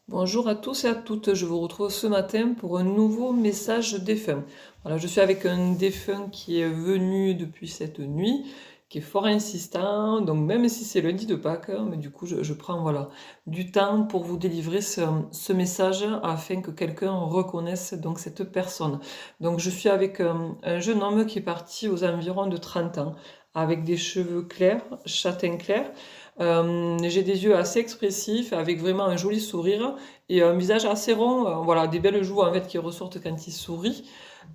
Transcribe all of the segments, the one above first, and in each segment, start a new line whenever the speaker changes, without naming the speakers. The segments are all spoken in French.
Bonjour à tous et à toutes, je vous retrouve ce matin pour un nouveau message défunt. Voilà, je suis avec un défunt qui est venu depuis cette nuit, qui est fort insistant, donc même si c'est lundi de Pâques, mais du coup je prends voilà, du temps pour vous délivrer ce message afin que quelqu'un reconnaisse donc cette personne. Donc je suis avec un jeune homme qui est parti aux environs de 30 ans, avec des cheveux clairs, châtain clair. J'ai des yeux assez expressifs, avec vraiment un joli sourire et un visage assez rond, voilà, des belles joues en fait qui ressortent quand il sourit.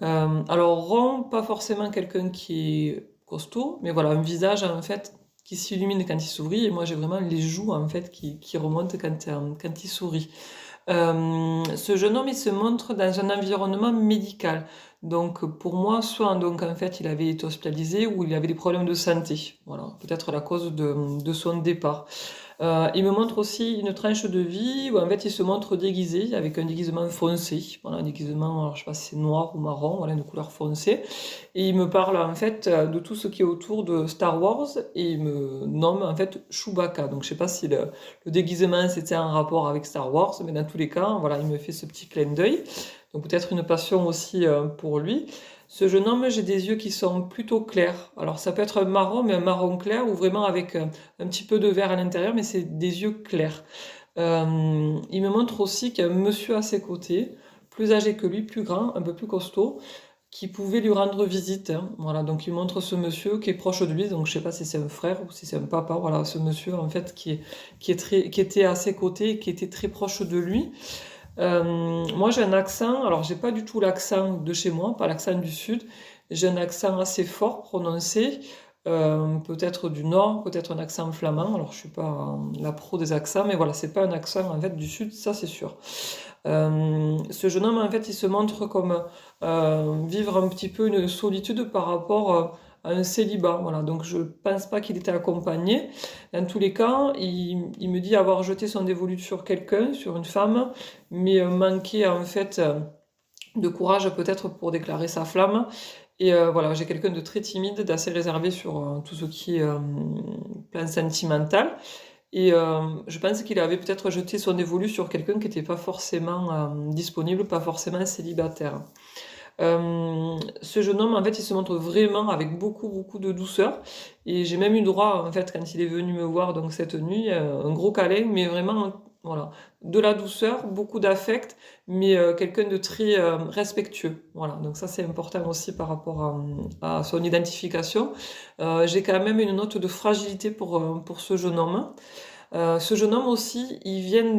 Alors rond, pas forcément quelqu'un qui est costaud, mais voilà, un visage en fait qui s'illumine quand il sourit, et moi j'ai vraiment les joues en fait qui remontent quand il sourit. Ce jeune homme, il se montre dans un environnement médical. Donc pour moi, soit donc en fait il avait été hospitalisé ou il avait des problèmes de santé. Voilà, peut-être la cause de son départ. Il me montre aussi une tranche de vie où en fait il se montre déguisé avec un déguisement foncé. Voilà, un déguisement, alors je sais pas si c'est noir ou marron, voilà, une couleur foncée. Et il me parle en fait de tout ce qui est autour de Star Wars et il me nomme en fait Chewbacca. Donc je sais pas si le déguisement c'était en rapport avec Star Wars, mais dans tous les cas, voilà, il me fait ce petit clin d'œil. Donc peut-être une passion aussi pour lui. Ce jeune homme, j'ai des yeux qui sont plutôt clairs. Alors ça peut être un marron, mais un marron clair ou vraiment avec un petit peu de vert à l'intérieur, mais c'est des yeux clairs. Il me montre aussi qu'il y a un monsieur à ses côtés, plus âgé que lui, plus grand, un peu plus costaud, qui pouvait lui rendre visite, hein. Voilà, donc il montre ce monsieur qui est proche de lui, donc je sais pas si c'est un frère ou si c'est un papa, voilà, ce monsieur en fait qui était à ses côtés, qui était très proche de lui. Moi j'ai un accent, alors j'ai pas du tout l'accent de chez moi, pas l'accent du sud, j'ai un accent assez fort prononcé, peut-être du nord, peut-être un accent flamand, alors je suis pas la pro des accents, mais voilà, c'est pas un accent en fait du sud, ça c'est sûr. Ce jeune homme, en fait, il se montre comme vivre un petit peu une solitude par rapport à un célibat. Voilà. Donc, je pense pas qu'il était accompagné. Dans tous les cas, il me dit avoir jeté son dévolu sur quelqu'un, sur une femme, mais manquer en fait de courage peut-être pour déclarer sa flamme. Et voilà, j'ai quelqu'un de très timide, d'assez réservé sur tout ce qui est plan sentimental. Et je pense qu'il avait peut-être jeté son dévolu sur quelqu'un qui n'était pas forcément disponible, pas forcément célibataire. Ce jeune homme, en fait, il se montre vraiment avec beaucoup, beaucoup de douceur. Et j'ai même eu droit, en fait, quand il est venu me voir donc cette nuit, un gros câlin, mais vraiment, voilà, de la douceur, beaucoup d'affect, mais quelqu'un de très respectueux. Voilà, donc ça c'est important aussi par rapport à son identification. J'ai quand même une note de fragilité pour ce jeune homme. Ce jeune homme aussi, il vient